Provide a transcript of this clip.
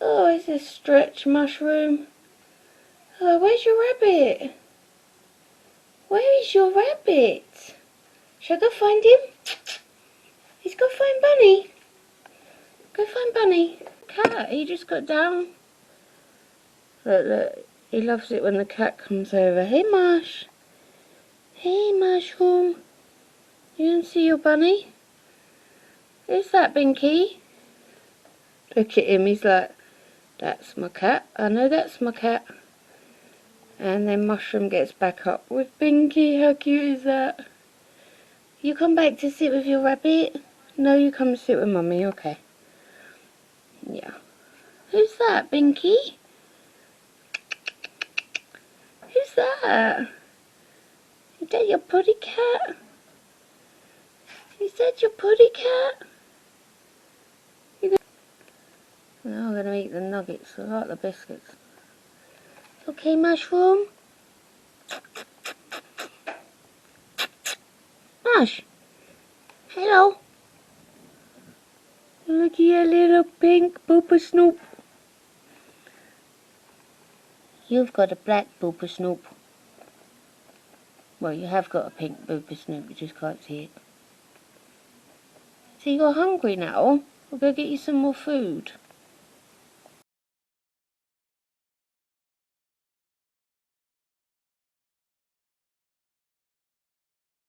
Oh, it's a stretch mushroom. Oh, where's your rabbit? Where is your rabbit? Shall I go find him? He's got to find Bunny. Go find Bunny. Cat, he just got down. Look, look. He loves it when the cat comes over. Hey, Mush. Hey, Mushroom. You didn't see your bunny? Who's that, Binky? Look at him. He's like, that's my cat. I know that's my cat. And then Mushroom gets back up with Binky. How cute is that? You come back to sit with your rabbit? No, you come sit with Mummy. Okay. Yeah. Who's that, Binky? Who's that? Is that your putty cat? Is that your putty cat? Now I'm going to eat the nuggets. I like the biscuits. Okay, Mushroom? Mush! Hello! Look at your little pink booper snoop. You've got a black booper snoop. Well, you have got a pink booper snoop, you just can't see it. So you're hungry now? We'll go get you some more food.